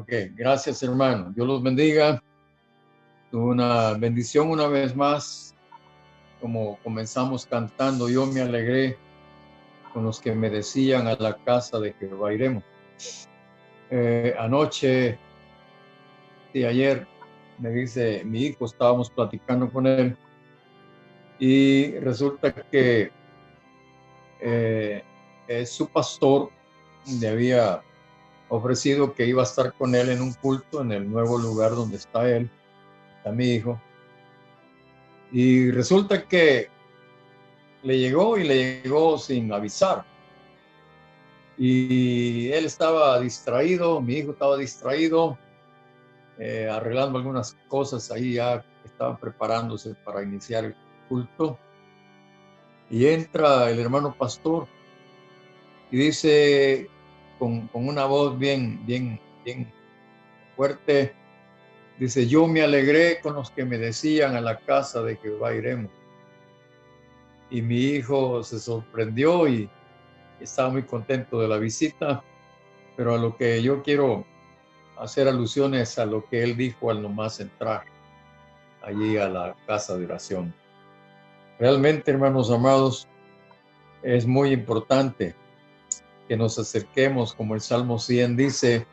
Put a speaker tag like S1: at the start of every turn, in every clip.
S1: Ok, gracias hermano. Dios los bendiga. Una bendición una vez más. Como comenzamos cantando, yo me alegré con los que me decían a la casa de Jehová iremos. Anoche y ayer me dice mi hijo, estábamos platicando con él y resulta que su pastor le había ofrecido que iba a estar con él en un culto en el nuevo lugar donde está él, está mi hijo. Y resulta que le llegó sin avisar. Y él estaba distraído, mi hijo estaba distraído, arreglando algunas cosas ahí, ya estaban preparándose para iniciar el culto. Y entra el hermano pastor y dice con una voz bien fuerte, dice: yo me alegré con los que me decían a la casa de Jehová iremos. Y mi hijo se sorprendió y estaba muy contento de la visita, pero a lo que yo quiero hacer alusiones a lo que él dijo al nomás entrar allí a la casa de oración. Realmente, hermanos amados, es muy importante que nos acerquemos, como el Salmo 100 dice,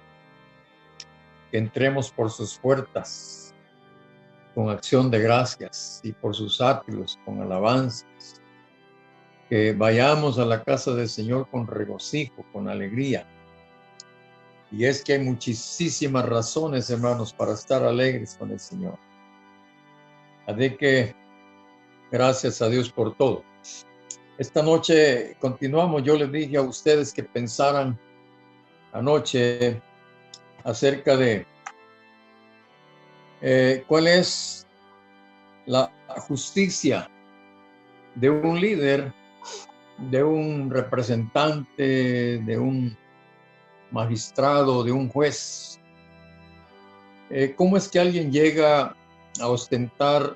S1: que entremos por sus puertas con acción de gracias y por sus atrios con alabanzas, que vayamos a la casa del Señor con regocijo, con alegría. Y es que hay muchísimas razones, hermanos, para estar alegres con el Señor. Así que gracias a Dios por todo. Esta noche continuamos. Yo les dije a ustedes que pensaran anoche acerca de cuál es la justicia de un líder, de un representante, de un magistrado, de un juez. ¿Cómo es que alguien llega a ostentar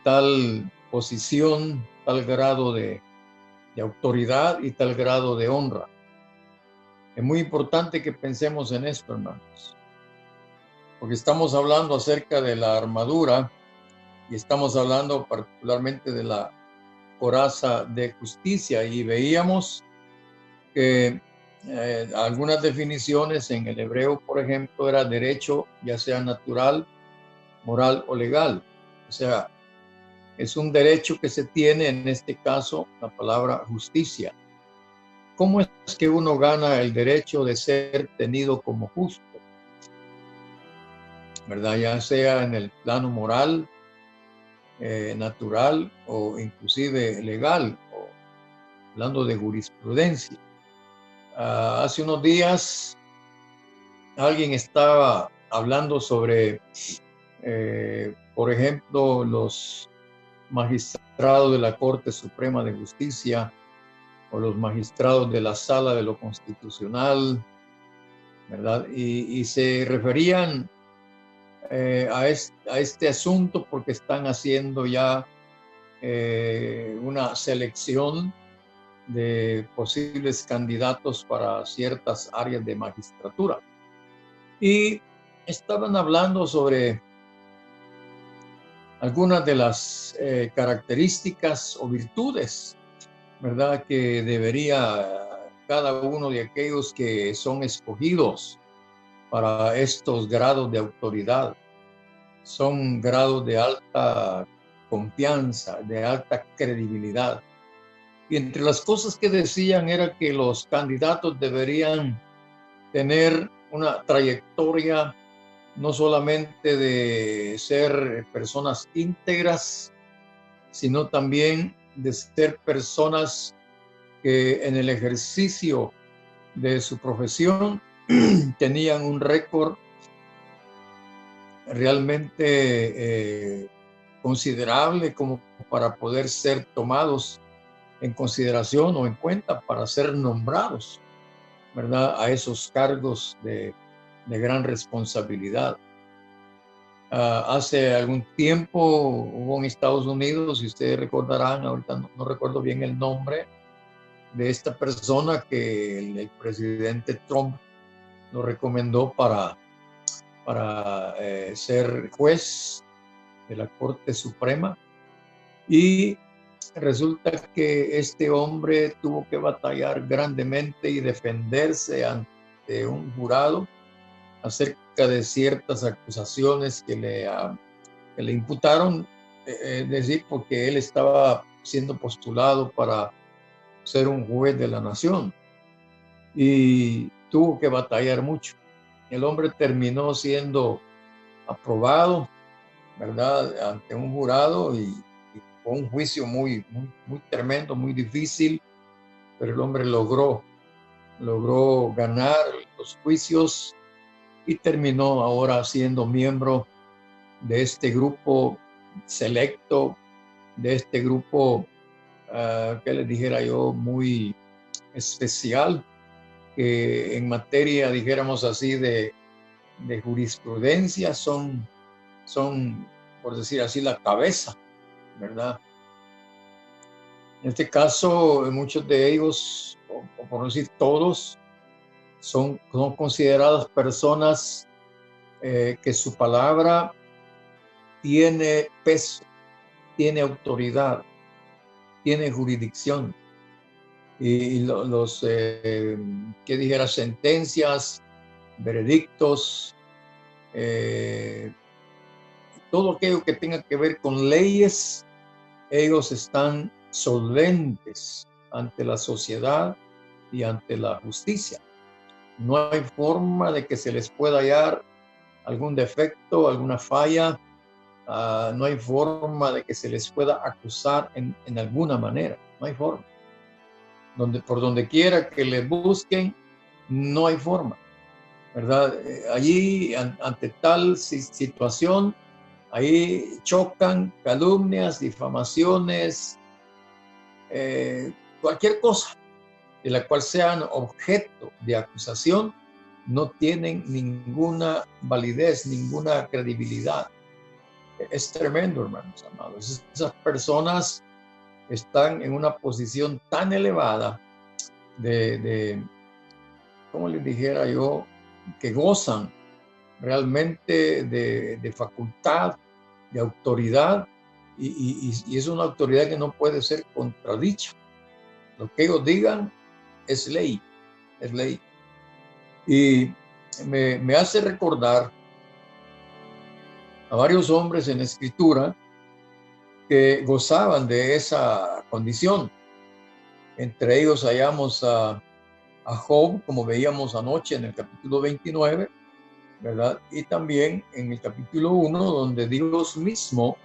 S1: tal posición, tal grado de autoridad y tal grado de honra? Es muy importante que pensemos en esto, hermanos, porque estamos hablando acerca de la armadura y estamos hablando particularmente de la coraza de justicia, y veíamos que algunas definiciones en el hebreo, por ejemplo, era derecho, ya sea natural, moral o legal. O sea, es un derecho que se tiene, en este caso, la palabra justicia. ¿Cómo es que uno gana el derecho de ser tenido como justo? ¿Verdad? Ya sea en el plano moral, natural o inclusive legal, o hablando de jurisprudencia. Hace unos días alguien estaba hablando sobre, por ejemplo, los magistrados de la Corte Suprema de Justicia o los magistrados de la Sala de lo Constitucional, ¿verdad? Y se referían a este asunto porque están haciendo ya una selección de posibles candidatos para ciertas áreas de magistratura. Y estaban hablando sobre algunas de las características o virtudes, ¿verdad?, que debería cada uno de aquellos que son escogidos para estos grados de autoridad. Son grados de alta confianza, de alta credibilidad. Y entre las cosas que decían era que los candidatos deberían tener una trayectoria no solamente de ser personas íntegras, sino también de ser personas que en el ejercicio de su profesión tenían un récord realmente considerable como para poder ser tomados en consideración o en cuenta para ser nombrados, ¿verdad?, a esos cargos de gran responsabilidad. Hace algún tiempo hubo en Estados Unidos, si ustedes recordarán, ahorita no recuerdo bien el nombre de esta persona, que el presidente Trump lo recomendó para ser juez de la Corte Suprema, y resulta que este hombre tuvo que batallar grandemente y defenderse ante un jurado acerca de ciertas acusaciones que le imputaron, es decir, porque él estaba siendo postulado para ser un juez de la nación, y tuvo que batallar mucho. El hombre terminó siendo aprobado, ¿verdad?, ante un jurado, y fue un juicio muy tremendo, muy difícil, pero el hombre logró ganar los juicios y terminó ahora siendo miembro de este grupo selecto, de este grupo, que les dijera yo, muy especial, que en materia, dijéramos así, de jurisprudencia son, por decir así, la cabeza, ¿verdad? En este caso, muchos de ellos, o por no decir todos, son consideradas personas que su palabra tiene peso, tiene autoridad, tiene jurisdicción. Y que dijera, sentencias, veredictos, todo aquello que tenga que ver con leyes, ellos están solventes ante la sociedad y ante la justicia. No hay forma de que se les pueda hallar algún defecto, alguna falla. No hay forma de que se les pueda acusar en alguna manera. No hay forma. Por donde quiera que les busquen, no hay forma, ¿verdad? Allí, ante tal situación, ahí chocan calumnias, difamaciones, cualquier cosa de la cual sean objeto de acusación, no tienen ninguna validez, ninguna credibilidad. Es tremendo, hermanos amados. Esas personas están en una posición tan elevada ¿cómo les dijera yo?, que gozan realmente de facultad, de autoridad, y es una autoridad que no puede ser contradicha. Lo que ellos digan es ley, es ley. Y me hace recordar a varios hombres en la Escritura que gozaban de esa condición. Entre ellos hallamos a Job, como veíamos anoche en el capítulo 29, ¿verdad? Y también en el capítulo 1, donde Dios mismo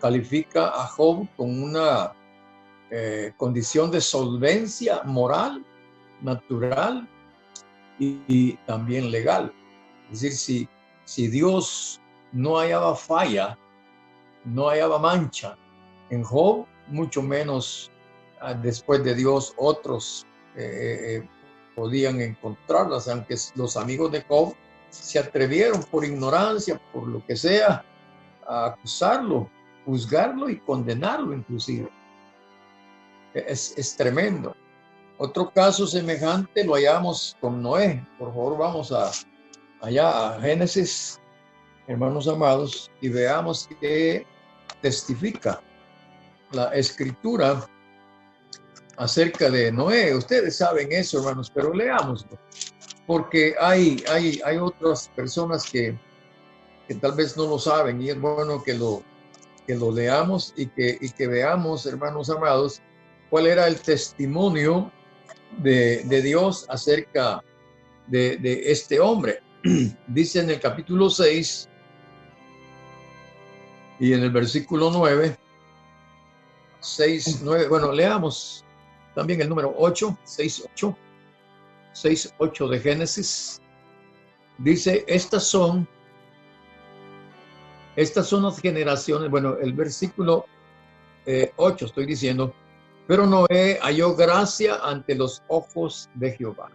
S1: califica a Job con una condición de solvencia moral, natural y también legal. Es decir, si Dios no hallaba falla, no hallaba mancha en Job, mucho menos después de Dios otros podían encontrarlas, aunque los amigos de Job se atrevieron por ignorancia, por lo que sea, a acusarlo, juzgarlo y condenarlo inclusive. Es tremendo. Otro caso semejante lo hallamos con Noé. Por favor, vamos allá a Génesis, hermanos amados, y veamos qué testifica la Escritura acerca de Noé. Ustedes saben eso, hermanos, pero leámoslo, porque hay otras personas que tal vez no lo saben, y es bueno que lo leamos y que veamos, hermanos amados, cuál era el testimonio de Dios acerca de este hombre. Dice en el capítulo 6 y en el versículo 9, 6, 9, bueno, leamos también el número 8, 6, 8 de Génesis. Dice, estas son las generaciones, bueno, el versículo 8 estoy diciendo, pero Noé halló gracia ante los ojos de Jehová.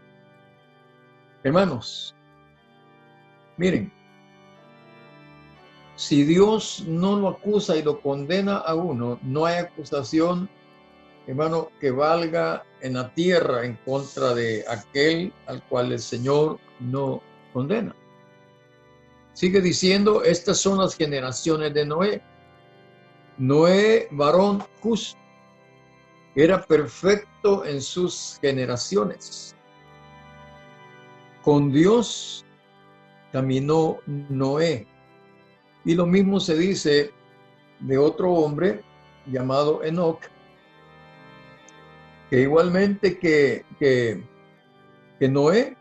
S1: Hermanos, miren, si Dios no lo acusa y lo condena a uno, no hay acusación, hermano, que valga en la tierra en contra de aquel al cual el Señor no condena. Sigue diciendo, estas son las generaciones de Noé. Noé, varón justo, era perfecto en sus generaciones. Con Dios caminó Noé. Y lo mismo se dice de otro hombre llamado Enoc, que igualmente que Noé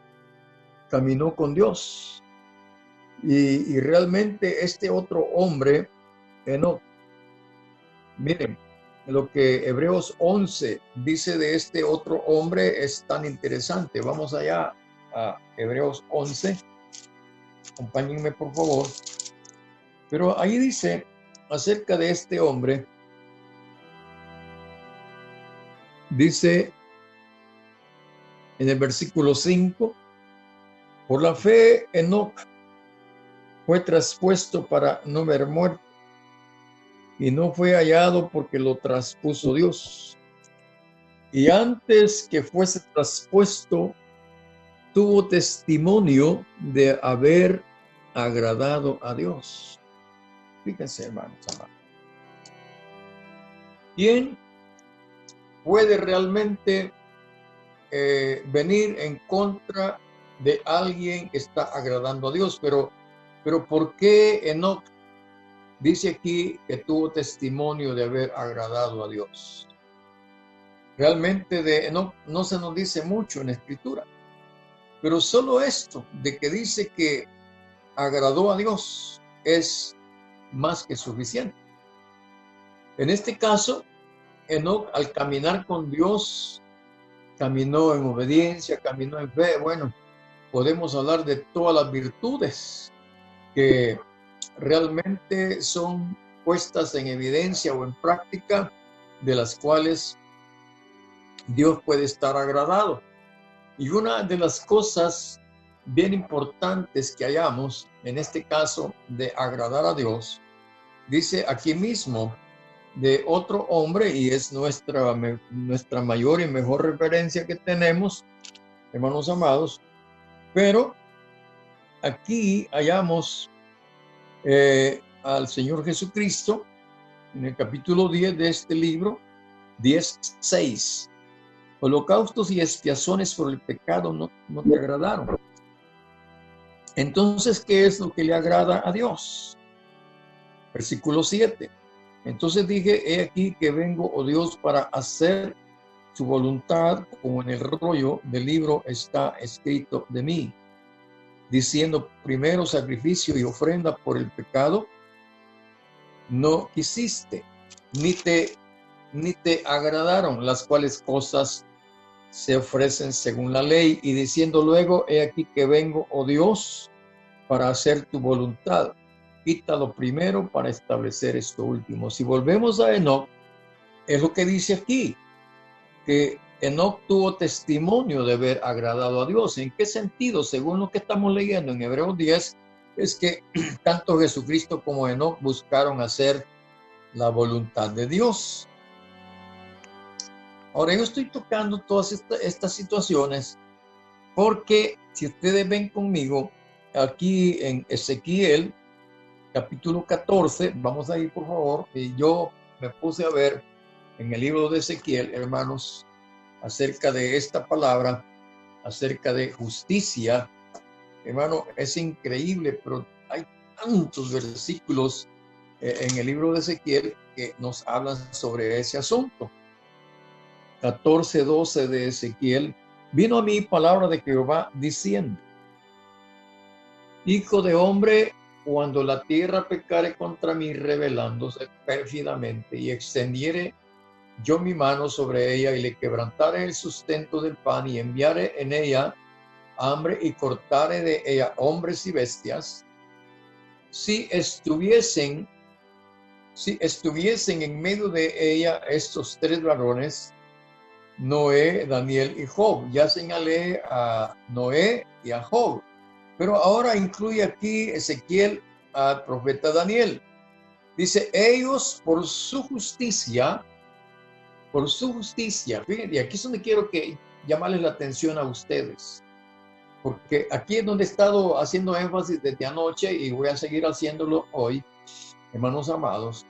S1: caminó con Dios. Y realmente este otro hombre, Enoc, miren, lo que Hebreos 11 dice de este otro hombre es tan interesante. Vamos allá a Hebreos 11. Acompáñenme, por favor. Pero ahí dice acerca de este hombre, dice en el versículo 5, por la fe Enoc fue traspuesto para no ver muerte, y no fue hallado porque lo traspuso Dios. Y antes que fuese traspuesto, tuvo testimonio de haber agradado a Dios. Fíjense, hermanos amados. ¿Quién puede realmente venir en contra de alguien que está agradando a Dios? Pero ¿por qué Enoc dice aquí que tuvo testimonio de haber agradado a Dios? Realmente de Enoc no se nos dice mucho en la Escritura, pero solo esto de que dice que agradó a Dios es más que suficiente. En este caso, Enoc, al caminar con Dios, caminó en obediencia, caminó en fe. Bueno, podemos hablar de todas las virtudes que realmente son puestas en evidencia o en práctica, de las cuales Dios puede estar agradado. Y una de las cosas bien importantes que hallamos en este caso de agradar a Dios, dice aquí mismo de otro hombre, y es nuestra mayor y mejor referencia que tenemos, hermanos amados, pero aquí hallamos al Señor Jesucristo en el capítulo 10 de este libro, 10:6. Holocaustos y expiaciones por el pecado no te agradaron. Entonces, ¿qué es lo que le agrada a Dios? Versículo 7. Entonces dije, he aquí que vengo, oh Dios, para hacer su voluntad, como en el rollo del libro está escrito de mí, diciendo, primero sacrificio y ofrenda por el pecado no quisiste, ni te agradaron, las cuales cosas se ofrecen según la ley, y diciendo luego, he aquí que vengo, oh Dios, para hacer tu voluntad. Quita lo primero para establecer esto último. Si volvemos a Enoc, es lo que dice aquí, que Enoc tuvo testimonio de haber agradado a Dios. ¿En qué sentido? Según lo que estamos leyendo en Hebreos 10, es que tanto Jesucristo como Enoc buscaron hacer la voluntad de Dios. Ahora, yo estoy tocando todas estas situaciones porque si ustedes ven conmigo aquí en Ezequiel, capítulo 14, vamos a ir por favor, y yo me puse a ver en el libro de Ezequiel, hermanos, acerca de esta palabra, acerca de justicia. Hermano, es increíble, pero hay tantos versículos en el libro de Ezequiel que nos hablan sobre ese asunto. 14:12 de Ezequiel, vino a mí palabra de Jehová diciendo, hijo de hombre, cuando la tierra pecare contra mí rebelándose pérfidamente y extendiere yo mi mano sobre ella y le quebrantare el sustento del pan y enviare en ella hambre y cortare de ella hombres y bestias, si estuviesen en medio de ella estos tres varones, Noé, Daniel y Job. Ya señalé a Noé y a Job, pero ahora incluye aquí Ezequiel al profeta Daniel. Dice, ellos por su justicia por su justicia. Fíjense, y aquí es donde quiero llamarles la atención a ustedes, porque aquí es donde he estado haciendo énfasis desde anoche y voy a seguir haciéndolo hoy, hermanos amados,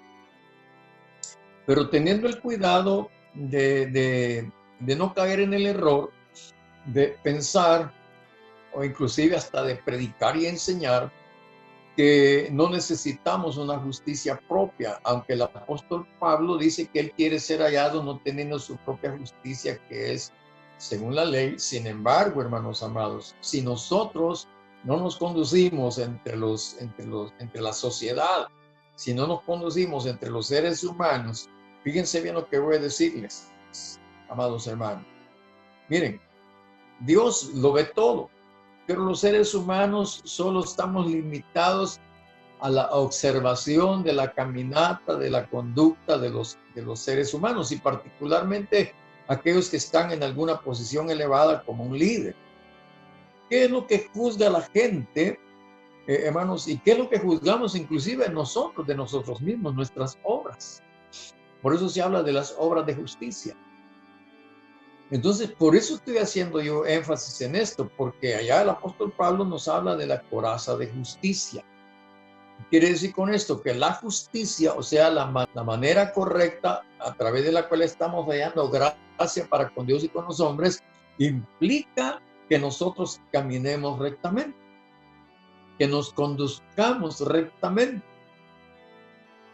S1: pero teniendo el cuidado de no caer en el error de pensar, o inclusive hasta de predicar y enseñar, que no necesitamos una justicia propia, aunque el apóstol Pablo dice que él quiere ser hallado no teniendo su propia justicia, que es según la ley. Sin embargo, hermanos amados, si nosotros no nos conducimos entre la sociedad, si no nos conducimos entre los seres humanos, fíjense bien lo que voy a decirles, amados hermanos. Miren, Dios lo ve todo, pero los seres humanos solo estamos limitados a la observación de la caminata, de la conducta de los seres humanos, y particularmente aquellos que están en alguna posición elevada como un líder. ¿Qué es lo que juzga la gente, hermanos? ¿Y qué es lo que juzgamos inclusive nosotros, de nosotros mismos, nuestras obras? Por eso se habla de las obras de justicia. Entonces, por eso estoy haciendo yo énfasis en esto, porque allá el apóstol Pablo nos habla de la coraza de justicia. Quiere decir con esto que la justicia, o sea, la manera correcta a través de la cual estamos hallando gracia para con Dios y con los hombres, implica que nosotros caminemos rectamente, que nos conduzcamos rectamente.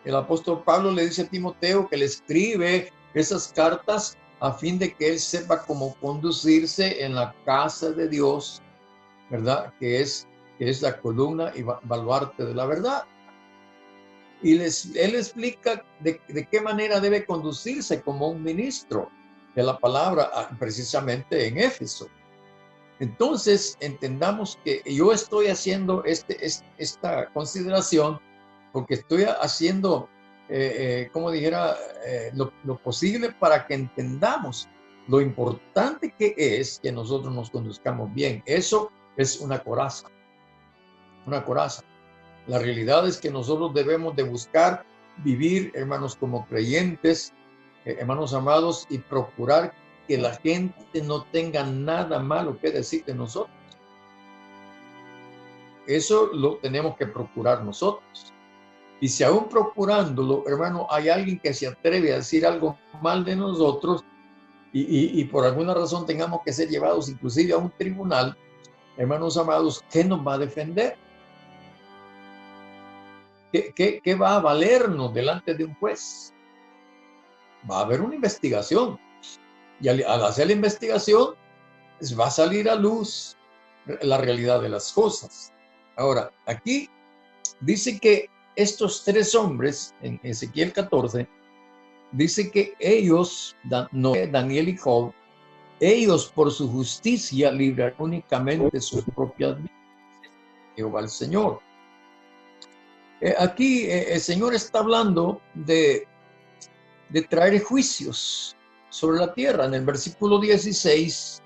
S1: El apóstol Pablo le dice a Timoteo que le escribe esas cartas a fin de que él sepa cómo conducirse en la casa de Dios, ¿verdad? Que es la columna y baluarte de la verdad. Y él explica de qué manera debe conducirse como un ministro de la palabra, precisamente en Éfeso. Entonces, entendamos que yo estoy haciendo esta consideración porque estoy haciendo, como dijera, lo posible para que entendamos lo importante que es que nosotros nos conduzcamos bien. Eso es una coraza, una coraza. La realidad es que nosotros debemos de buscar vivir, hermanos, como creyentes, hermanos amados, y procurar que la gente no tenga nada malo que decir de nosotros. Eso lo tenemos que procurar nosotros. Y si aún procurándolo, hermano, hay alguien que se atreve a decir algo mal de nosotros y por alguna razón tengamos que ser llevados inclusive a un tribunal, hermanos amados, ¿qué nos va a defender? ¿Qué va a valernos delante de un juez? Va a haber una investigación. Y al hacer la investigación, pues va a salir a luz la realidad de las cosas. Ahora, aquí dice que estos tres hombres, en Ezequiel 14, dice que ellos, Noé, Daniel y Job, ellos por su justicia librarán únicamente sus propias vidas. Jehová el Señor. Aquí el Señor está hablando de traer juicios sobre la tierra. En el versículo 16,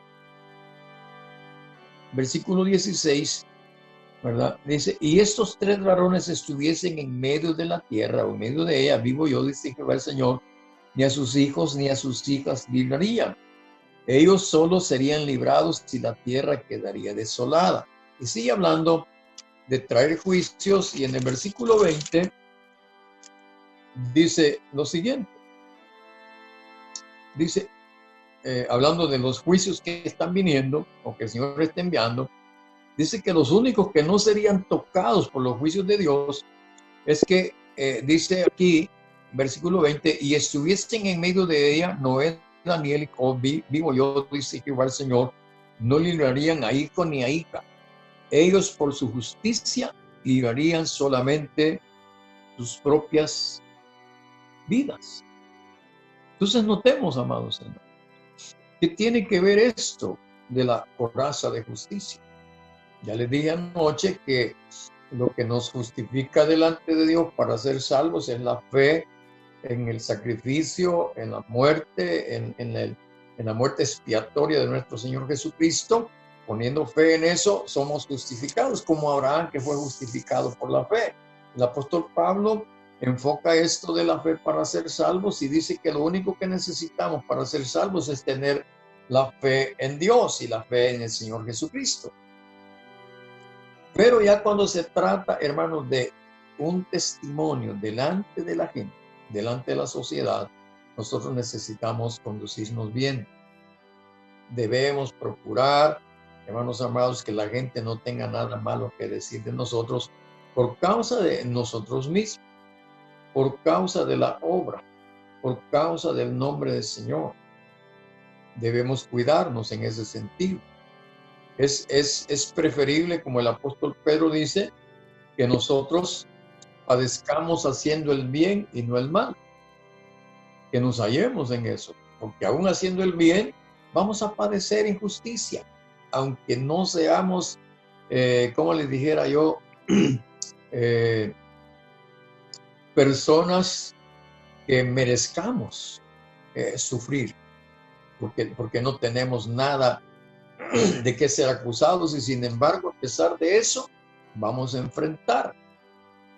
S1: ¿verdad? Dice, y estos tres varones estuviesen en medio de la tierra, o en medio de ella, vivo yo, dice Jehová el Señor, ni a sus hijos ni a sus hijas librarían. Ellos solos serían librados y la tierra quedaría desolada. Y sigue hablando de traer juicios, y en el versículo 20 dice lo siguiente. Dice, hablando de los juicios que están viniendo, o que el Señor está enviando, dice que los únicos que no serían tocados por los juicios de Dios es que, dice aquí, versículo 20, y estuviesen en medio de ella Noé, Daniel y Job, vivo yo, dice Jehová el Señor, no librarían a hijo ni a hija. Ellos por su justicia librarían solamente sus propias vidas. Entonces notemos, amados hermanos, ¿qué tiene que ver esto de la coraza de justicia? Ya les dije anoche que lo que nos justifica delante de Dios para ser salvos es la fe en el sacrificio, en la muerte, en la muerte expiatoria de nuestro Señor Jesucristo. Poniendo fe en eso, somos justificados, como Abraham, que fue justificado por la fe. El apóstol Pablo enfoca esto de la fe para ser salvos y dice que lo único que necesitamos para ser salvos es tener la fe en Dios y la fe en el Señor Jesucristo. Pero ya cuando se trata, hermanos, de un testimonio delante de la gente, delante de la sociedad, nosotros necesitamos conducirnos bien. Debemos procurar, hermanos amados, que la gente no tenga nada malo que decir de nosotros por causa de nosotros mismos, por causa de la obra, por causa del nombre del Señor. Debemos cuidarnos en ese sentido. Es preferible, como el apóstol Pedro dice, que nosotros padezcamos haciendo el bien y no el mal. Que nos hallemos en eso, porque aún haciendo el bien, vamos a padecer injusticia, aunque no seamos, como les dijera yo, personas que merezcamos sufrir, porque no tenemos nada de qué ser acusados y sin embargo, a pesar de eso, vamos a enfrentar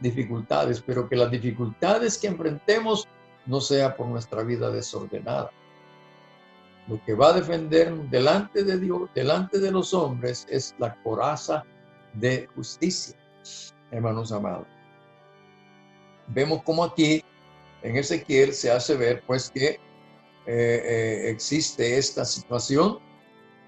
S1: dificultades, pero que las dificultades que enfrentemos no sea por nuestra vida desordenada. Lo que va a defender delante de Dios, delante de los hombres, es la coraza de justicia, hermanos amados. Vemos como aquí en Ezequiel se hace ver pues que existe esta situación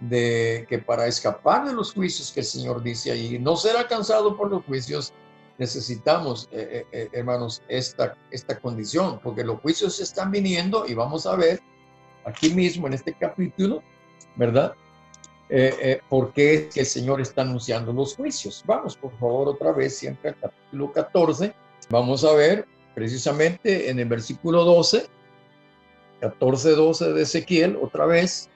S1: de que para escapar de los juicios que el Señor dice ahí, no ser alcanzado por los juicios, necesitamos, hermanos, esta condición, porque los juicios están viniendo y vamos a ver aquí mismo en este capítulo, ¿verdad? ¿Por qué es que el Señor está anunciando los juicios? Vamos, por favor, otra vez, siempre al capítulo 14. Vamos a ver precisamente en el versículo 12, 14-12 de Ezequiel, otra vez.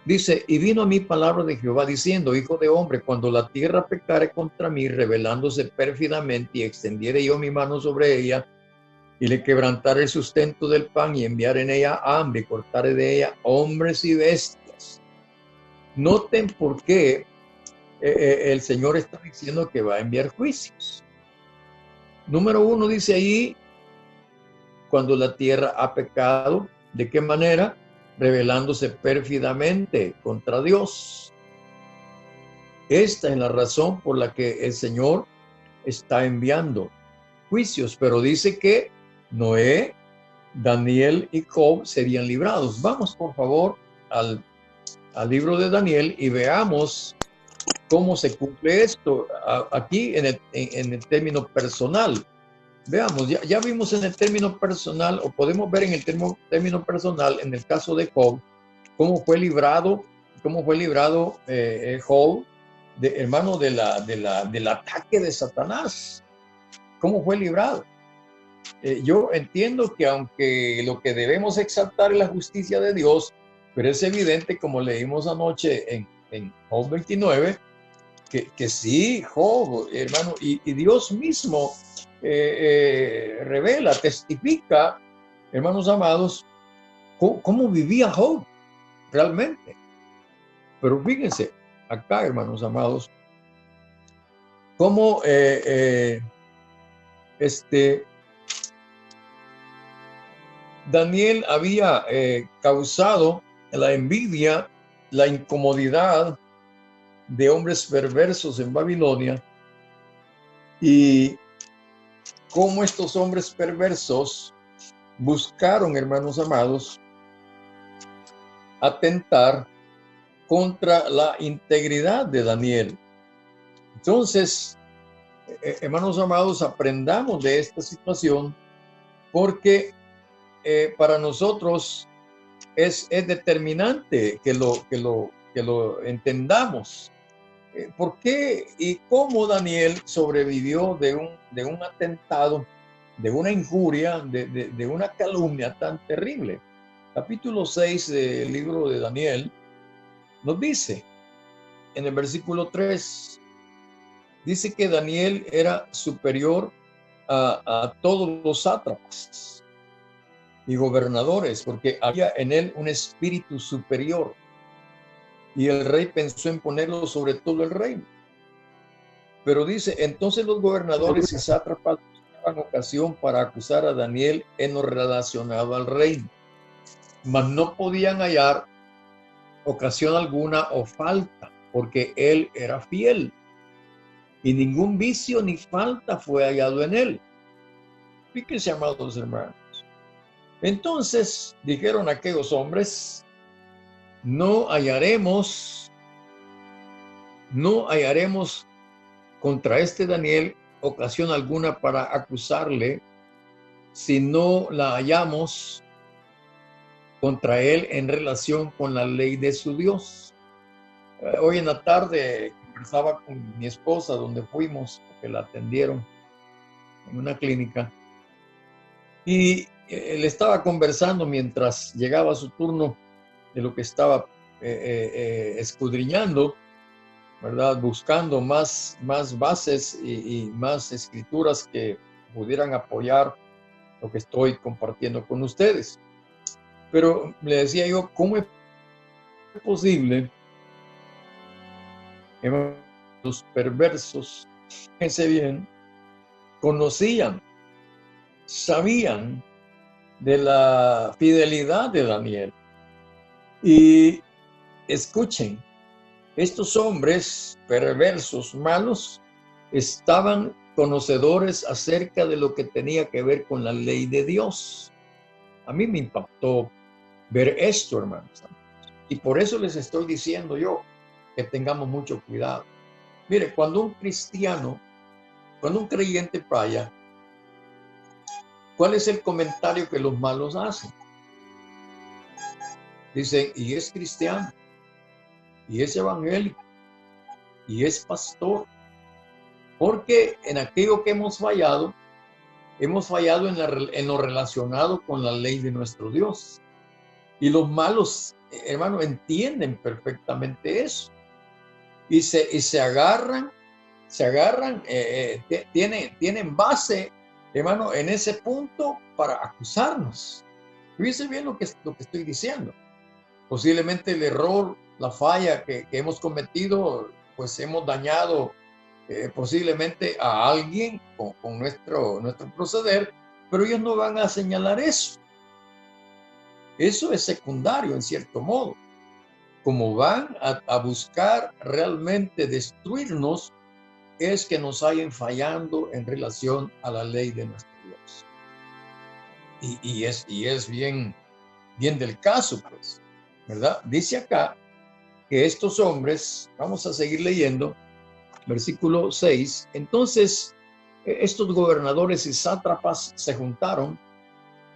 S1: Dice, y vino a mí palabra de Jehová diciendo, hijo de hombre, cuando la tierra pecare contra mí, rebelándose pérfidamente, y extendiere yo mi mano sobre ella, y le quebrantare el sustento del pan, y enviar en ella hambre, y cortare de ella hombres y bestias. Noten por qué el Señor está diciendo que va a enviar juicios. Número 1 dice ahí, cuando la tierra ha pecado, ¿de qué manera? Rebelándose pérfidamente contra Dios. Esta es la razón por la que el Señor está enviando juicios, pero dice que Noé, Daniel y Job serían librados. Vamos, por favor, al libro de Daniel y veamos cómo se cumple esto aquí en el término personal. Veamos, ya vimos en el término personal, o podemos ver en el término personal, en el caso de Job, cómo fue librado Job, hermano, del ataque de Satanás. ¿Cómo fue librado? Yo entiendo que aunque lo que debemos exaltar es la justicia de Dios, pero es evidente, como leímos anoche en Job 29, que sí, Job, hermano, y Dios mismo revela, testifica, hermanos amados, cómo vivía Job realmente. Pero fíjense, acá, hermanos amados, cómo Daniel había causado la envidia, la incomodidad de hombres perversos en Babilonia, y cómo estos hombres perversos buscaron, hermanos amados, atentar contra la integridad de Daniel. Entonces, hermanos amados, aprendamos de esta situación, porque para nosotros es determinante que lo entendamos. ¿Por qué y cómo Daniel sobrevivió de un atentado, de una injuria, de una calumnia tan terrible? Capítulo 6 del libro de Daniel nos dice, en el versículo 3, dice que Daniel era superior a todos los sátrapas y gobernadores, porque había en él un espíritu superior. Y el rey pensó en ponerlo sobre todo el reino. Pero dice, entonces los gobernadores y sátrapas ocasión para acusar a Daniel en lo relacionado al reino, mas no podían hallar ocasión alguna o falta, porque él era fiel y ningún vicio ni falta fue hallado en él. Fíjense, amados hermanos. Entonces dijeron aquellos hombres: no hallaremos contra este Daniel ocasión alguna para acusarle, si no la hallamos contra él en relación con la ley de su Dios. Hoy en la tarde conversaba con mi esposa, donde fuimos, porque la atendieron en una clínica, y le estaba conversando mientras llegaba su turno de lo que estaba escudriñando, ¿verdad? Buscando más bases y más escrituras que pudieran apoyar lo que estoy compartiendo con ustedes. Pero le decía yo, ¿cómo es posible que los perversos, fíjense bien, sabían de la fidelidad de Daniel? Y escuchen, estos hombres perversos, malos, estaban conocedores acerca de lo que tenía que ver con la ley de Dios. A mí me impactó ver esto, hermanos. Y por eso les estoy diciendo yo que tengamos mucho cuidado. Mire, cuando un creyente falla, ¿cuál es el comentario que los malos hacen? Dicen, y es cristiano, y es evangélico, y es pastor. Porque en aquello que hemos fallado en lo relacionado con la ley de nuestro Dios. Y los malos, hermano, entienden perfectamente eso. Y se agarran, tienen base, hermano, en ese punto para acusarnos. Fíjense bien lo que estoy diciendo. Posiblemente el error, la falla que hemos cometido, pues hemos dañado posiblemente a alguien con nuestro proceder, pero ellos no van a señalar eso. Eso es secundario en cierto modo. Como van a buscar realmente destruirnos, es que nos hayan fallando en relación a la ley de nuestro Dios. Y es bien del caso, pues, ¿verdad? Dice acá que estos hombres, vamos a seguir leyendo, versículo 6, entonces estos gobernadores y sátrapas se juntaron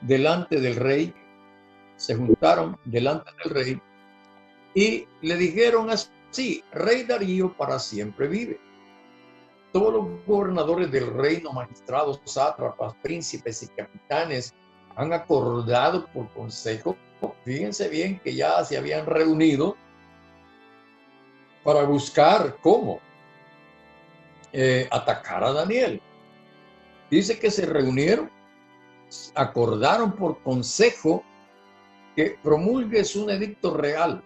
S1: delante del rey, y le dijeron así: Rey Darío para siempre vive. Todos los gobernadores del reino, magistrados, sátrapas, príncipes y capitanes han acordado por consejo. Fíjense bien que ya se habían reunido para buscar cómo atacar a Daniel. Dice que se reunieron, acordaron por consejo que promulgues un edicto real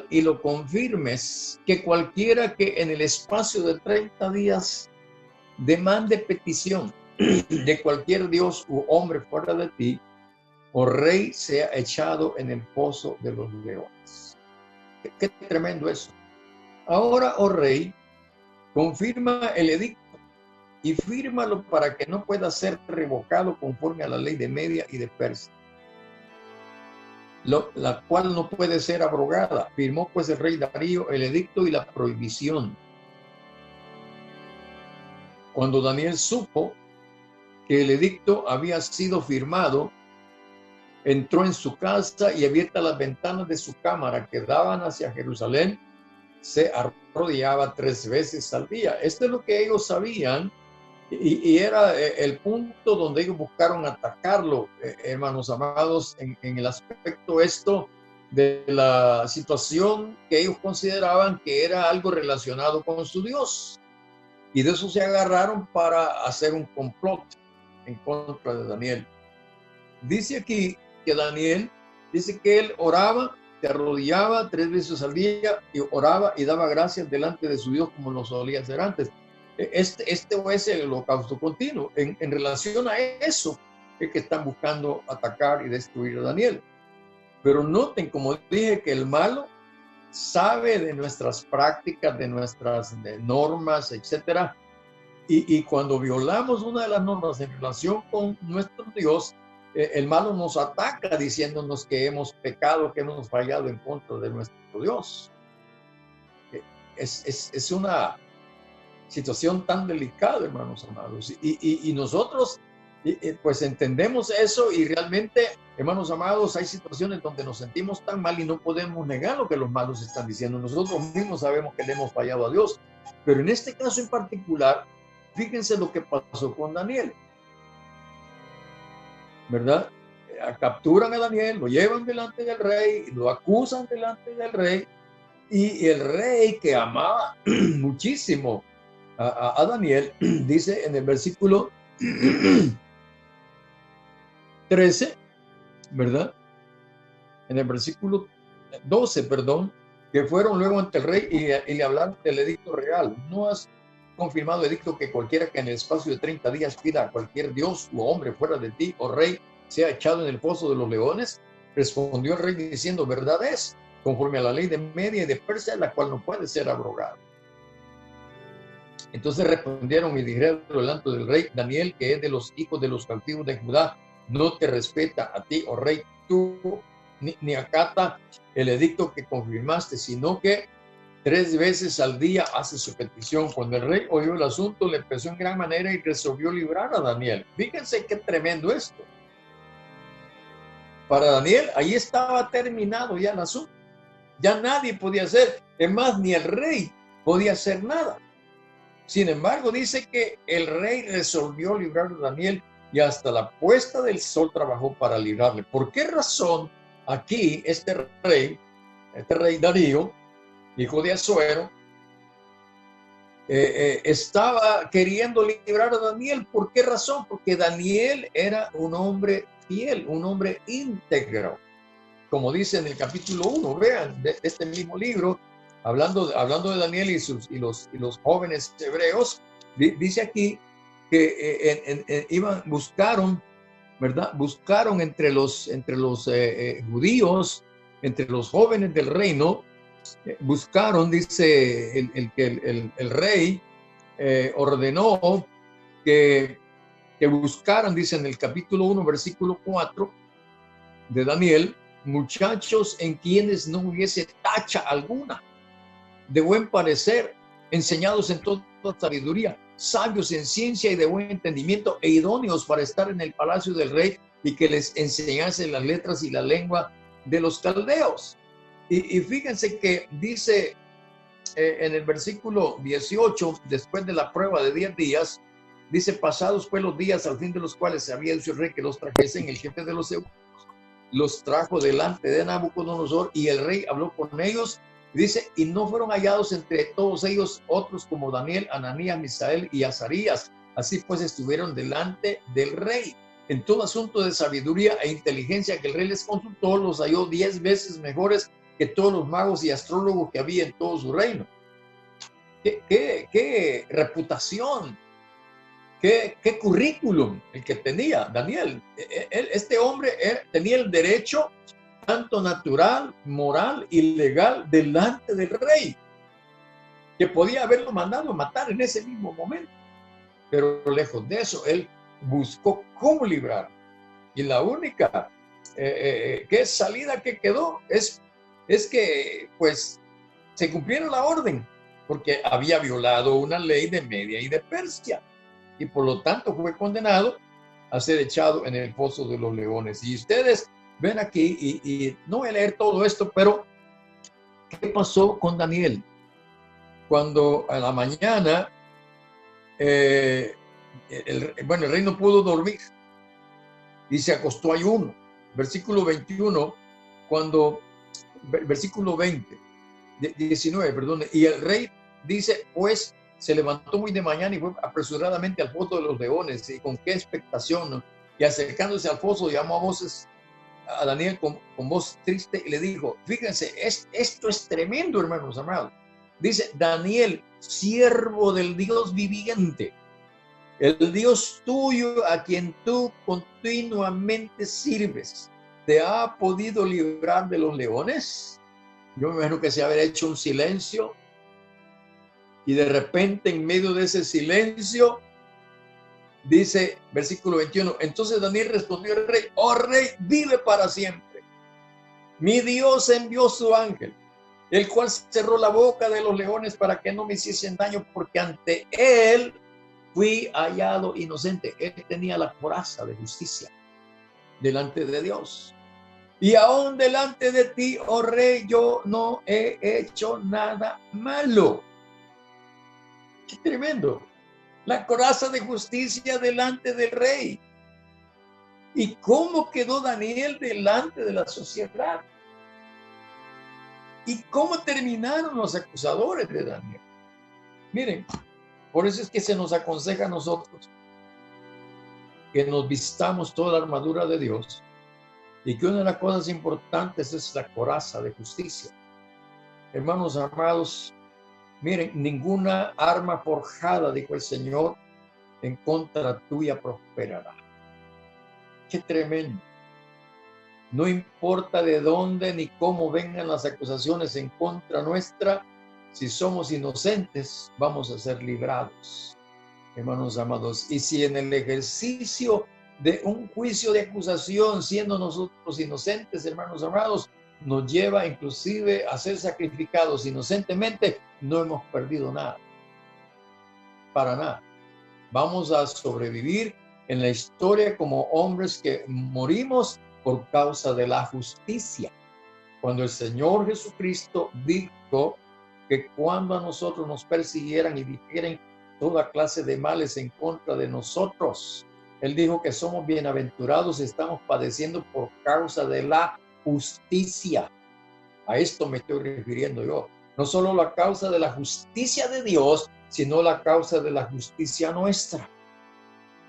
S1: y lo confirmes, que cualquiera que en el espacio de 30 días demande petición de cualquier dios u hombre fuera de ti, o rey, sea echado en el foso de los leones. Qué tremendo eso. Ahora, oh rey, confirma el edicto y fírmalo para que no pueda ser revocado conforme a la ley de Media y de Persia, la cual no puede ser abrogada. Firmó pues el rey Darío el edicto y la prohibición. Cuando Daniel supo que el edicto había sido firmado, entró en su casa y, abiertas las ventanas de su cámara que daban hacia Jerusalén, se arrodillaba 3 veces al día. Esto es lo que ellos sabían, y era el punto donde ellos buscaron atacarlo, hermanos amados, en el aspecto esto de la situación que ellos consideraban que era algo relacionado con su Dios. Y de eso se agarraron para hacer un complot en contra de Daniel. Dice aquí que Daniel, dice que él oraba, se arrodillaba 3 veces al día y oraba y daba gracias delante de su Dios como lo solía hacer antes. Este es el holocausto continuo. En relación a eso es que están buscando atacar y destruir a Daniel. Pero noten, como dije, que el malo sabe de nuestras prácticas, de nuestras normas, etcétera. Y cuando violamos una de las normas en relación con nuestro Dios, el malo nos ataca diciéndonos que hemos pecado, que hemos fallado en contra de nuestro Dios. Es una situación tan delicada, hermanos amados. Y nosotros, pues entendemos eso y realmente, hermanos amados, hay situaciones donde nos sentimos tan mal y no podemos negar lo que los malos están diciendo. Nosotros mismos sabemos que le hemos fallado a Dios. Pero en este caso en particular, fíjense lo que pasó con Daniel, ¿verdad? Capturan a Daniel, lo llevan delante del rey, lo acusan delante del rey, y el rey, que amaba muchísimo a Daniel, dice en el versículo 13, ¿verdad? En el versículo 12, perdón, que fueron luego ante el rey y le hablaron del edicto real. ¿No has confirmado edicto que cualquiera que en el espacio de 30 días pida a cualquier dios u hombre fuera de ti, oh rey, sea echado en el foso de los leones? Respondió el rey diciendo, verdad es, conforme a la ley de Media y de Persia, la cual no puede ser abrogada. Entonces respondieron y dijeron delante del rey, Daniel, que es de los hijos de los cautivos de Judá, no te respeta a ti, oh rey, tú ni acata el edicto que confirmaste, sino que 3 veces al día hace su petición. Cuando el rey oyó el asunto, le empezó en gran manera y resolvió librar a Daniel. Fíjense qué tremendo esto. Para Daniel, ahí estaba terminado ya el asunto. Ya nadie podía hacer, es más, ni el rey podía hacer nada. Sin embargo, dice que el rey resolvió librar a Daniel y hasta la puesta del sol trabajó para librarle. ¿Por qué razón aquí este rey Darío, hijo de Asuero, estaba queriendo librar a Daniel? ¿Por qué razón? Porque Daniel era un hombre fiel, un hombre íntegro. Como dice en el capítulo 1, vean, de este mismo libro, hablando de Daniel y los jóvenes hebreos, dice aquí que buscaron, ¿verdad? Buscaron entre los judíos, entre los jóvenes del reino, buscaron, dice el rey, ordenó que buscaran, dice en el capítulo 1, versículo 4 de Daniel, muchachos en quienes no hubiese tacha alguna, de buen parecer, enseñados en toda sabiduría, sabios en ciencia y de buen entendimiento, e idóneos para estar en el palacio del rey, y que les enseñase las letras y la lengua de los caldeos. Y fíjense que dice en el versículo 18, después de la prueba de 10 días, dice, pasados pues los días al fin de los cuales se había dicho el rey que los trajesen, el jefe de los eunucos los trajo delante de Nabucodonosor, y el rey habló con ellos, dice, y no fueron hallados entre todos ellos otros como Daniel, Ananías, Misael y Azarías. Así pues estuvieron delante del rey. En todo asunto de sabiduría e inteligencia que el rey les consultó, los halló 10 veces mejores que todos los magos y astrólogos que había en todo su reino. ¿Qué reputación? ¿Qué currículum el que tenía Daniel? Este hombre tenía el derecho, tanto natural, moral y legal, delante del rey, que podía haberlo mandado a matar en ese mismo momento. Pero lejos de eso, él buscó cómo librar. Y la única salida que quedó es que, pues, se cumpliera la orden, porque había violado una ley de Media y de Persia. Y por lo tanto fue condenado a ser echado en el foso de los leones. Y ustedes ven aquí, y no voy a leer todo esto, pero ¿qué pasó con Daniel? Cuando a la mañana, el rey no pudo dormir y se acostó ayuno. Versículo 21, versículo 19, perdón, y el rey dice, pues, se levantó muy de mañana y fue apresuradamente al foso de los leones, y con qué expectación, ¿no? Y acercándose al foso, llamó a voces a Daniel con voz triste y le dijo, fíjense, esto es tremendo, hermanos amados. Dice, Daniel, siervo del Dios viviente, el Dios tuyo a quien tú continuamente sirves, ¿te ha podido librar de los leones? Yo me imagino que se había hecho un silencio y de repente en medio de ese silencio dice, versículo 21, entonces Daniel respondió al rey, oh rey, vive para siempre. Mi Dios envió su ángel, el cual cerró la boca de los leones para que no me hiciesen daño, porque ante él fui hallado inocente. Él tenía la coraza de justicia delante de Dios. Y aún delante de ti, oh rey, yo no he hecho nada malo. ¡Qué tremendo! La coraza de justicia delante del rey. ¿Y cómo quedó Daniel delante de la sociedad? ¿Y cómo terminaron los acusadores de Daniel? Miren, por eso es que se nos aconseja a nosotros que nos vistamos toda la armadura de Dios y que una de las cosas importantes es la coraza de justicia. Hermanos amados, miren, ninguna arma forjada, dijo el Señor, en contra tuya prosperará. ¡Qué tremendo! No importa de dónde ni cómo vengan las acusaciones en contra nuestra, si somos inocentes, vamos a ser librados, hermanos amados. Y si en el ejercicio de un juicio de acusación, siendo nosotros inocentes, hermanos amados, nos lleva inclusive a ser sacrificados inocentemente, no hemos perdido nada, para nada. Vamos a sobrevivir en la historia como hombres que morimos por causa de la justicia. Cuando el Señor Jesucristo dijo que cuando a nosotros nos persiguieran y dijeren toda clase de males en contra de nosotros, Él dijo que somos bienaventurados y estamos padeciendo por causa de la justicia. A esto me estoy refiriendo yo. No solo la causa de la justicia de Dios, sino la causa de la justicia nuestra.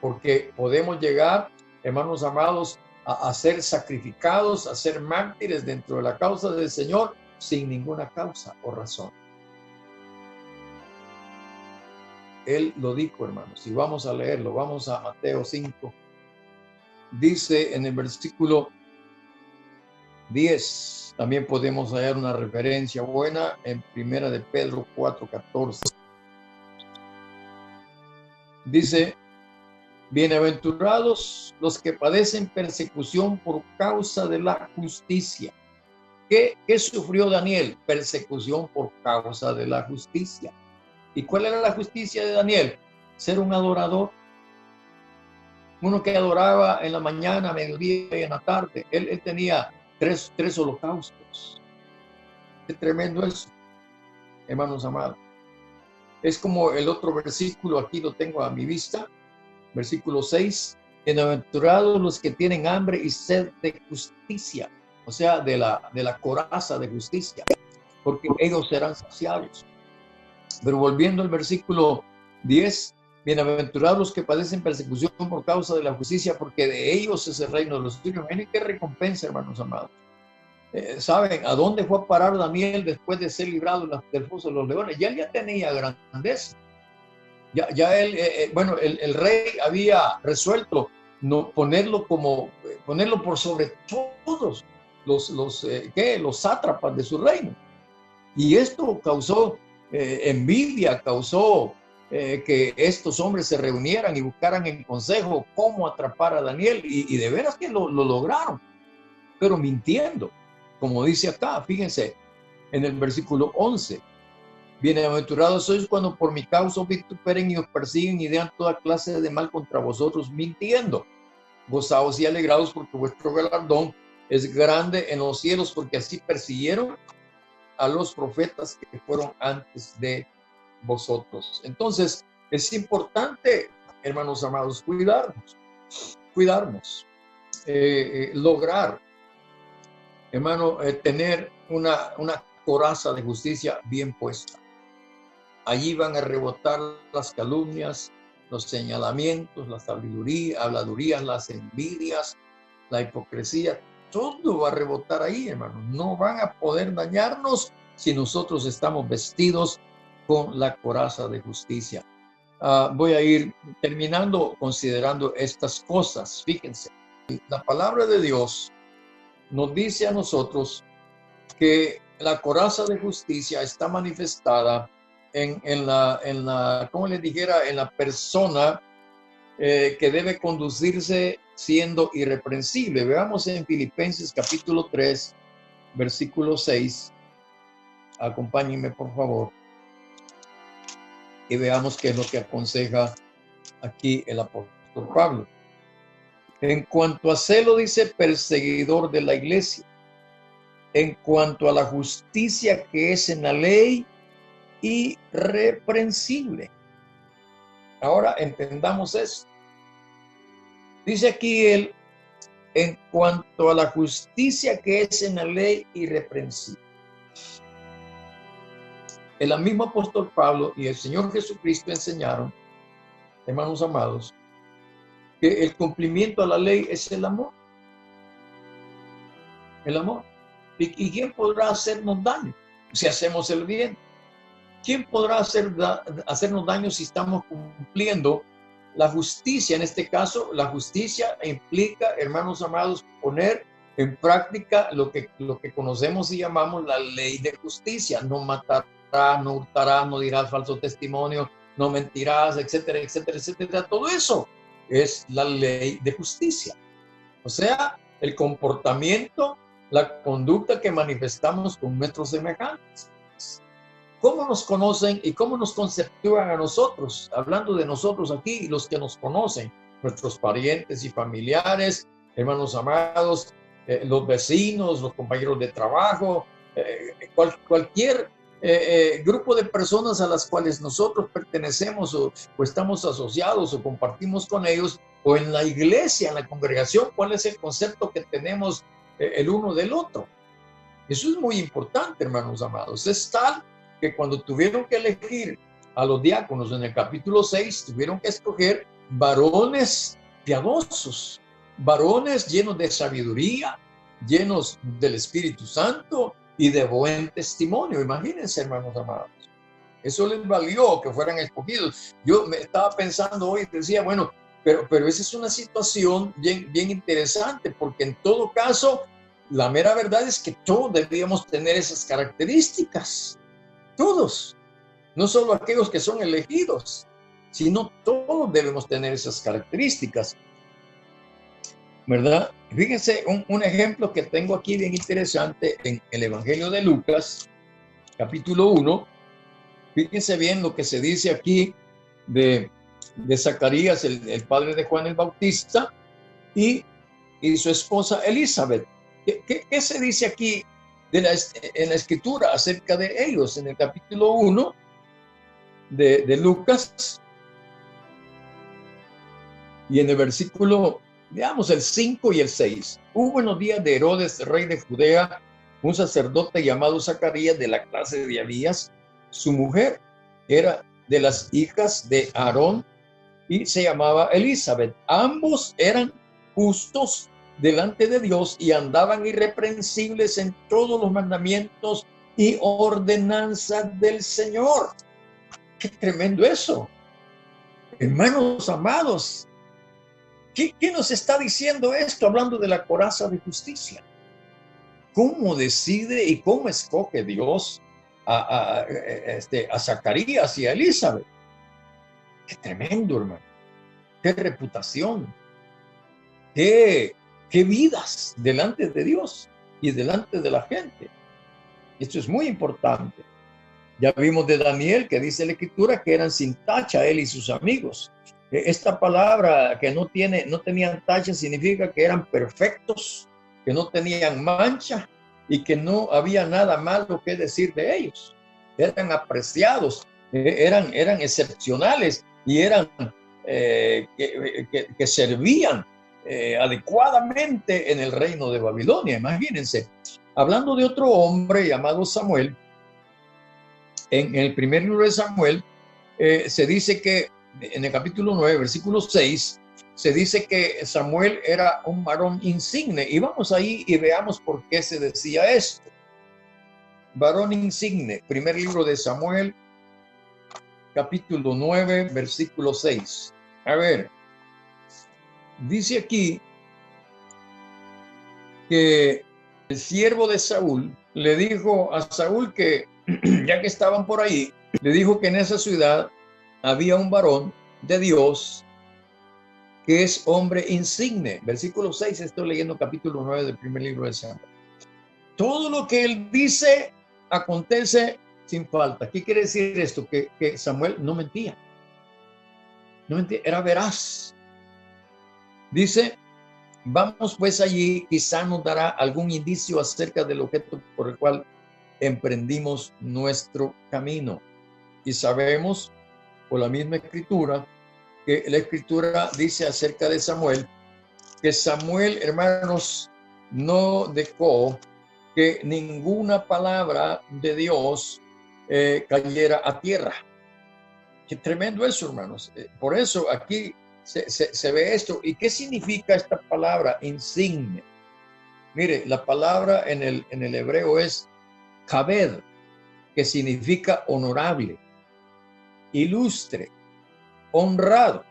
S1: Porque podemos llegar, hermanos amados, a ser sacrificados, a ser mártires dentro de la causa del Señor sin ninguna causa o razón. Él lo dijo, hermanos, y vamos a leerlo, vamos a Mateo 5. Dice en el versículo 10, también podemos hallar una referencia buena en Primera de Pedro 4:14. Dice, bienaventurados los que padecen persecución por causa de la justicia. ¿Qué sufrió Daniel? Persecución por causa de la justicia. ¿Y cuál era la justicia de Daniel? Ser un adorador. Uno que adoraba en la mañana, mediodía y en la tarde. Él tenía tres holocaustos. Qué tremendo eso, hermanos amados. Es como el otro versículo, aquí lo tengo a mi vista. Versículo 6, bienaventurados los que tienen hambre y sed de justicia, o sea, de la coraza de justicia, porque ellos serán saciados. Pero volviendo al versículo 10, bienaventurados los que padecen persecución por causa de la justicia, porque de ellos es el reino de los cielos. Miren qué recompensa, hermanos amados. ¿Saben a dónde fue a parar Daniel después de ser librado del foso de los leones? Ya él ya tenía grandeza. Ya él, el rey había resuelto no ponerlo por sobre todos los sátrapas de su reino. Y esto causó envidia, causó que estos hombres se reunieran y buscaran en consejo cómo atrapar a Daniel. Y de veras que lo lograron, pero mintiendo. Como dice acá, fíjense, en el versículo 11. Bienaventurados sois cuando por mi causa os vituperen y os persiguen y dean toda clase de mal contra vosotros, mintiendo. Gozaos y alegraos porque vuestro galardón es grande en los cielos, porque así persiguieron a los profetas que fueron antes de vosotros. Entonces, es importante, hermanos amados, cuidarnos, lograr, hermano, tener una coraza de justicia bien puesta. Allí van a rebotar las calumnias, los señalamientos, las habladurías, las envidias, la hipocresía. Todo va a rebotar ahí, hermanos. No van a poder dañarnos si nosotros estamos vestidos con la coraza de justicia. Voy a ir terminando considerando estas cosas. Fíjense, la palabra de Dios nos dice a nosotros que la coraza de justicia está manifestada en la, como les dijera, en la persona que debe conducirse siendo irreprensible. Veamos en Filipenses capítulo 3, versículo 6. Acompáñenme, por favor, y veamos qué es lo que aconseja aquí el apóstol Pablo. En cuanto a celo, dice, perseguidor de la iglesia. En cuanto a la justicia que es en la ley, irreprensible. Ahora entendamos eso. Dice aquí él, en cuanto a la justicia que es en la ley, irreprensible. El mismo apóstol Pablo y el Señor Jesucristo enseñaron, hermanos amados, que el cumplimiento a la ley es el amor. El amor. ¿Y quién podrá hacernos daño si hacemos el bien? ¿Quién podrá hacernos daño si estamos cumpliendo la justicia? En este caso, la justicia implica, hermanos amados, poner en práctica lo que conocemos y llamamos la ley de justicia. No matarás, no hurtarás, no dirás falso testimonio, no mentirás, etcétera, etcétera, etcétera. Todo eso es la ley de justicia. O sea, el comportamiento, la conducta que manifestamos con nuestros semejantes. ¿Cómo nos conocen y cómo nos conceptúan a nosotros? Hablando de nosotros aquí, los que nos conocen, nuestros parientes y familiares, hermanos amados, los vecinos, los compañeros de trabajo, cualquier grupo de personas a las cuales nosotros pertenecemos o estamos asociados o compartimos con ellos, o en la iglesia, en la congregación, ¿cuál es el concepto que tenemos el uno del otro? Eso es muy importante, hermanos amados. Es tal que cuando tuvieron que elegir a los diáconos en el capítulo 6, tuvieron que escoger varones piadosos, varones llenos de sabiduría, llenos del Espíritu Santo y de buen testimonio. Imagínense, hermanos amados. Eso les valió que fueran escogidos. Yo me estaba pensando hoy, decía, bueno, pero esa es una situación bien interesante, porque en todo caso, la mera verdad es que todos debíamos tener esas características. Todos, no solo aquellos que son elegidos, sino todos debemos tener esas características, ¿verdad? Fíjense un ejemplo que tengo aquí bien interesante en el Evangelio de Lucas, capítulo 1. Fíjense bien lo que se dice aquí de Zacarías, el padre de Juan el Bautista, y su esposa Elizabeth. ¿Qué se dice aquí en la escritura acerca de ellos? En el capítulo 1 de Lucas, y en el versículo, veamos, el 5 y el 6. Hubo en los días de Herodes, rey de Judea, un sacerdote llamado Zacarías, de la clase de Abías. Su mujer era de las hijas de Aarón y se llamaba Elizabeth. Ambos eran justos delante de Dios y andaban irreprensibles en todos los mandamientos y ordenanzas del Señor. ¡Qué tremendo eso! Hermanos amados, ¿qué nos está diciendo esto hablando de la coraza de justicia? ¿Cómo decide y cómo escoge Dios a Zacarías y a Elizabeth? ¡Qué tremendo, hermano! ¡Qué reputación! ¡Qué vidas delante de Dios y delante de la gente! Esto es muy importante. Ya vimos de Daniel, que dice la escritura que eran sin tacha él y sus amigos. Esta palabra que no tenían tacha significa que eran perfectos, que no tenían mancha y que no había nada malo que decir de ellos. Eran apreciados, eran excepcionales y eran que servían adecuadamente en el reino de Babilonia. Imagínense, hablando de otro hombre llamado Samuel, en el primer libro de Samuel se dice que en el capítulo 9, versículo 6, se dice que Samuel era un varón insigne. Y vamos ahí y veamos por qué se decía esto. varón insigne. Primer libro de Samuel, capítulo 9, versículo 6. A ver, dice aquí que el siervo de Saúl le dijo a Saúl que, ya que estaban por ahí, le dijo que en esa ciudad había un varón de Dios que es hombre insigne. Versículo 6, estoy leyendo capítulo 9 del primer libro de Samuel. Todo lo que él dice acontece sin falta. ¿Qué quiere decir esto? Que Samuel no mentía. No mentía, era veraz. Dice, vamos pues allí, quizá nos dará algún indicio acerca del objeto por el cual emprendimos nuestro camino. Y sabemos por la misma escritura que la escritura dice acerca de Samuel que Samuel, hermanos, no dejó que ninguna palabra de Dios cayera a tierra. Qué tremendo eso, hermanos. Por eso aquí se ve esto. ¿Y qué significa esta palabra insigne? Mire, la palabra en el hebreo es kabed, que significa honorable, ilustre, honrado.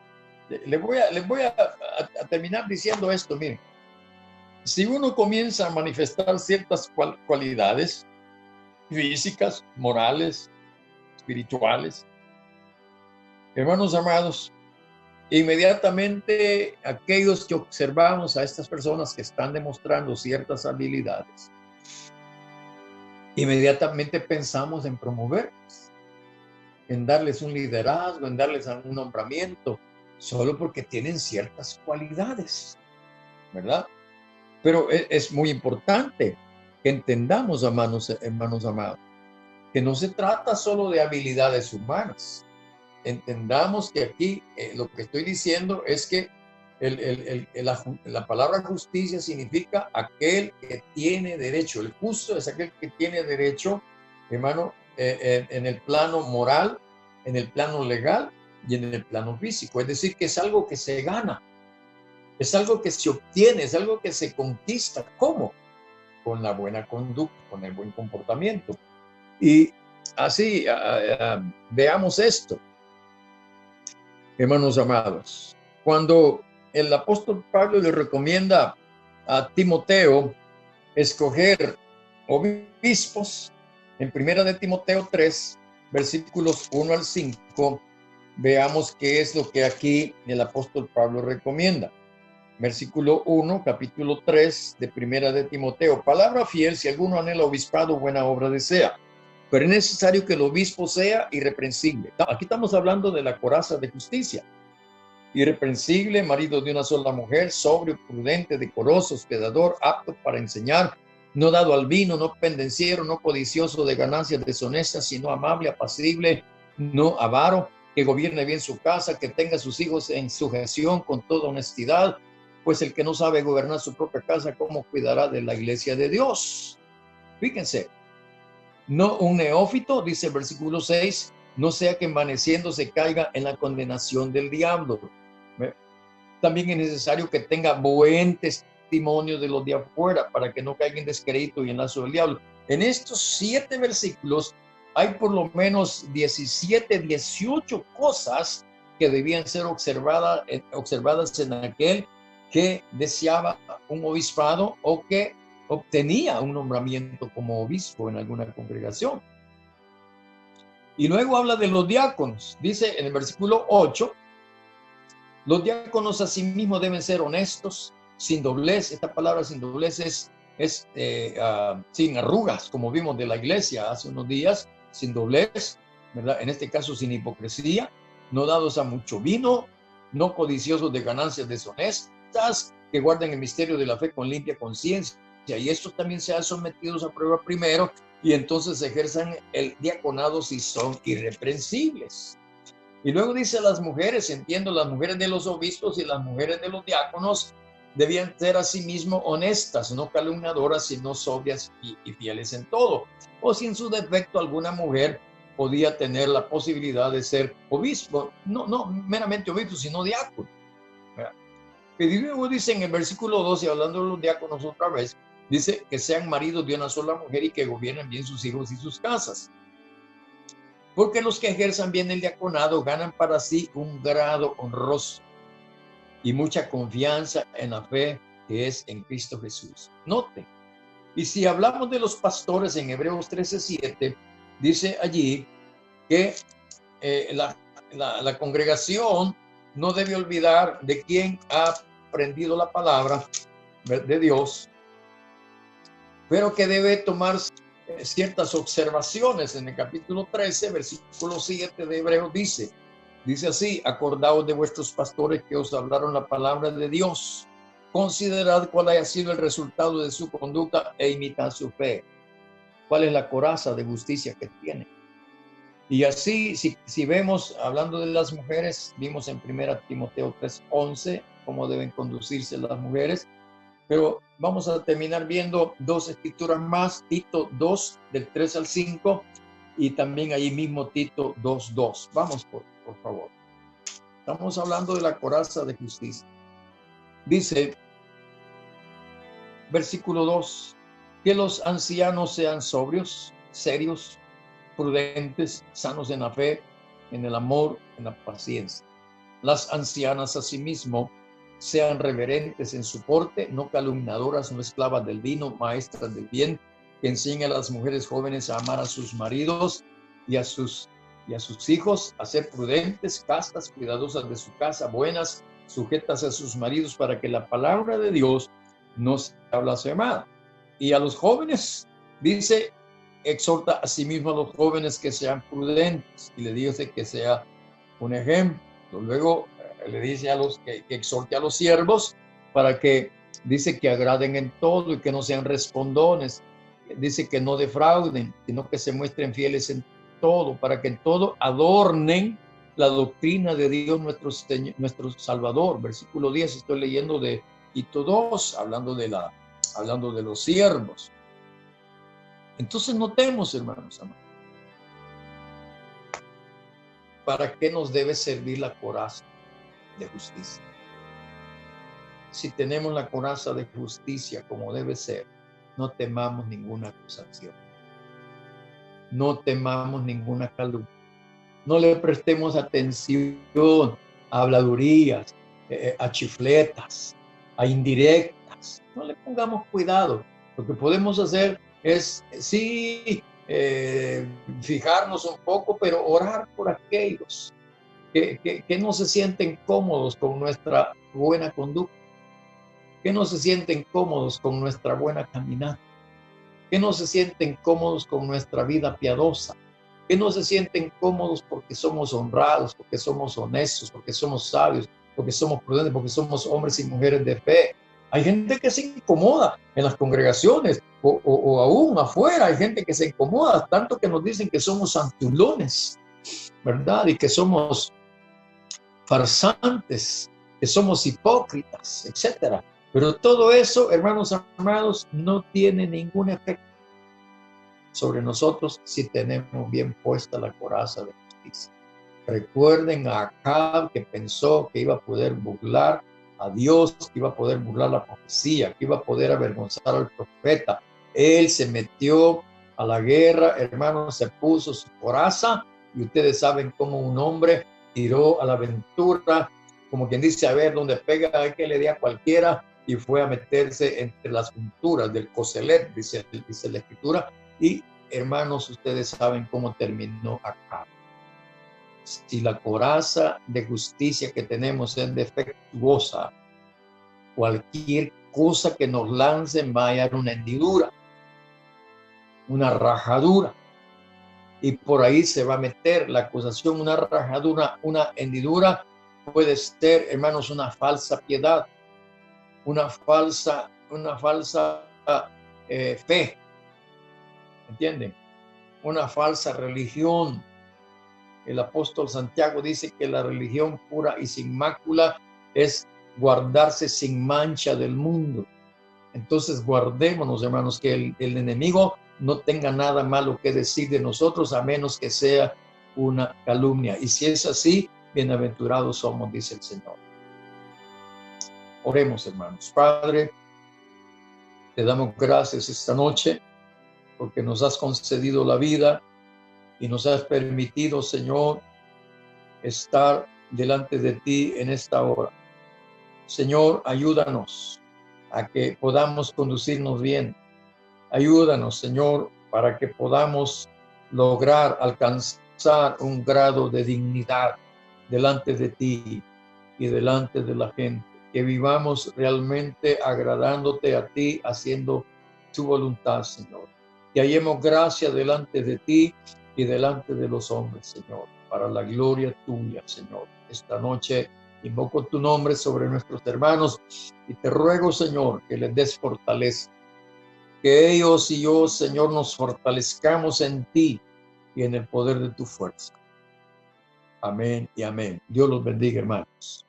S1: Les voy a terminar diciendo esto, miren. Si uno comienza a manifestar ciertas cualidades físicas, morales, espirituales, hermanos amados, inmediatamente aquellos que observamos a estas personas que están demostrando ciertas habilidades, inmediatamente pensamos en promoverlos, en darles un liderazgo, en darles un nombramiento, solo porque tienen ciertas cualidades, ¿verdad? Pero es muy importante que entendamos, hermanos amados, que no se trata solo de habilidades humanas. Entendamos que aquí lo que estoy diciendo es que la palabra justicia significa aquel que tiene derecho. El justo es aquel que tiene derecho, hermano, en el plano moral, en el plano legal y en el plano físico. Es decir, que es algo que se gana, es algo que se obtiene, es algo que se conquista. ¿Cómo? Con la buena conducta, con el buen comportamiento. Y así veamos esto, hermanos amados. Cuando el apóstol Pablo le recomienda a Timoteo escoger obispos, en primera de Timoteo 3, versículos 1 al 5, veamos qué es lo que aquí el apóstol Pablo recomienda. Versículo 1, capítulo 3 de primera de Timoteo. Palabra fiel, si alguno anhela obispado, buena obra desea. Pero es necesario que el obispo sea irreprensible. Aquí estamos hablando de la coraza de justicia. Irreprensible, marido de una sola mujer, sobrio, prudente, decoroso, hospedador, apto para enseñar, no dado al vino, no pendenciero, no codicioso de ganancias deshonestas, sino amable, apacible, no avaro, que gobierne bien su casa, que tenga a sus hijos en sujeción con toda honestidad, pues el que no sabe gobernar su propia casa, ¿cómo cuidará de la iglesia de Dios? Fíjense, no un neófito, dice el versículo 6, no sea que envaneciéndose caiga en la condenación del diablo. También es necesario que tenga buen testimonio de los de afuera para que no caiga en descrédito y en lazo del diablo. En estos 7 versículos hay por lo menos 17, 18 cosas que debían ser observadas en aquel que deseaba un obispado o que obtenía un nombramiento como obispo en alguna congregación. Y luego habla de los diáconos. Dice en el versículo 8, los diáconos asimismo deben ser honestos, sin doblez. Esta palabra sin doblez es sin arrugas, como vimos de la iglesia hace unos días, sin doblez, ¿verdad? En este caso sin hipocresía, no dados a mucho vino, no codiciosos de ganancias deshonestas, que guarden el misterio de la fe con limpia conciencia. Y estos también sean sometidos a prueba primero y entonces ejerzan el diaconado si son irreprensibles. Y luego dice las mujeres, entiendo, las mujeres de los obispos y las mujeres de los diáconos debían ser asimismo honestas, no calumniadoras, sino sobrias y fieles en todo. O si en su defecto alguna mujer podía tener la posibilidad de ser obispo, no meramente obispo, sino diácono. Y luego dice en el versículo 12, hablando de los diáconos otra vez, Dice que sean maridos de una sola mujer y que gobiernen bien sus hijos y sus casas. Porque los que ejerzan bien el diaconado ganan para sí un grado honroso y mucha confianza en la fe que es en Cristo Jesús. Note, y si hablamos de los pastores en Hebreos 13:7, dice allí que la congregación no debe olvidar de quién ha aprendido la palabra de Dios, pero que debe tomar ciertas observaciones. En el capítulo 13, versículo 7 de Hebreos dice así: acordaos de vuestros pastores que os hablaron la palabra de Dios. Considerad cuál haya sido el resultado de su conducta e imitad su fe. ¿Cuál es la coraza de justicia que tiene? Y así, si vemos, hablando de las mujeres, vimos en 1 Timoteo 3:11 cómo deben conducirse las mujeres. Pero vamos a terminar viendo dos escrituras más, Tito 2, del 3 al 5, y también ahí mismo Tito 2:2. Vamos, por favor. Estamos hablando de la coraza de justicia. Dice, versículo 2, que los ancianos sean sobrios, serios, prudentes, sanos en la fe, en el amor, en la paciencia. Las ancianas asimismo sean reverentes en su porte, no calumniadoras, no esclavas del vino, maestras del bien, que enseñen a las mujeres jóvenes a amar a sus maridos y a sus hijos, a ser prudentes, castas, cuidadosas de su casa, buenas, sujetas a sus maridos, para que la palabra de Dios no sea blasfemada. Y a los jóvenes, dice, exhorta a sí mismo a los jóvenes que sean prudentes, y le dice que sea un ejemplo. Luego le dice a los que exhorte a los siervos para que, dice, que agraden en todo y que no sean respondones. Dice que no defrauden, sino que se muestren fieles en todo, para que en todo adornen la doctrina de Dios nuestro Salvador. Versículo 10, estoy leyendo de Tito 2, hablando de los siervos. Entonces notemos, hermanos amados, ¿para qué nos debe servir la coraza de justicia? Si tenemos la coraza de justicia como debe ser, no temamos ninguna acusación, no temamos ninguna calumnia, no le prestemos atención a habladurías, a chifletas, a indirectas. No le pongamos cuidado. Lo que podemos hacer es, sí, fijarnos un poco, pero orar por aquellos que no se sienten cómodos con nuestra buena conducta, que no se sienten cómodos con nuestra buena caminata, que no se sienten cómodos con nuestra vida piadosa, que no se sienten cómodos porque somos honrados, porque somos honestos, porque somos sabios, porque somos prudentes, porque somos hombres y mujeres de fe. Hay gente que se incomoda en las congregaciones o aún afuera. Hay gente que se incomoda tanto que nos dicen que somos santurrones, ¿verdad? Y que somos farsantes, que somos hipócritas, etcétera. Pero todo eso, hermanos amados, no tiene ningún efecto sobre nosotros si tenemos bien puesta la coraza de justicia. Recuerden a Acab, que pensó que iba a poder burlar a Dios, que iba a poder burlar la profecía, que iba a poder avergonzar al profeta. Él se metió a la guerra, hermanos, se puso su coraza, y ustedes saben cómo un hombre tiró a la aventura, como quien dice, a ver dónde pega, que le dé a cualquiera, y fue a meterse entre las junturas del coselet, dice la escritura. Y hermanos, ustedes saben cómo terminó Acab. Si la coraza de justicia que tenemos es defectuosa, cualquier cosa que nos lancen va a hallar una hendidura, una rajadura, y por ahí se va a meter la acusación. Una rajadura, una hendidura puede ser, hermanos, una falsa piedad, una falsa fe, ¿entienden? Una falsa religión. El apóstol Santiago dice que la religión pura y sin mácula es guardarse sin mancha del mundo. Entonces guardémonos, hermanos, que el enemigo no tenga nada malo que decir de nosotros, a menos que sea una calumnia. Y si es así, bienaventurados somos, dice el Señor. Oremos, hermanos. Padre, Te damos gracias esta noche porque nos has concedido la vida y nos has permitido, Señor, estar delante de ti en esta hora. Señor, ayúdanos a que podamos conducirnos bien. Ayúdanos, Señor, para que podamos lograr alcanzar un grado de dignidad delante de ti y delante de la gente. Que vivamos realmente agradándote a ti, haciendo tu voluntad, Señor. Que hallemos gracia delante de ti y delante de los hombres, Señor, para la gloria tuya, Señor. Esta noche invoco tu nombre sobre nuestros hermanos y te ruego, Señor, que les des fortaleza. Que ellos y yo, Señor, nos fortalezcamos en ti y en el poder de tu fuerza. Amén y amén. Dios los bendiga, hermanos.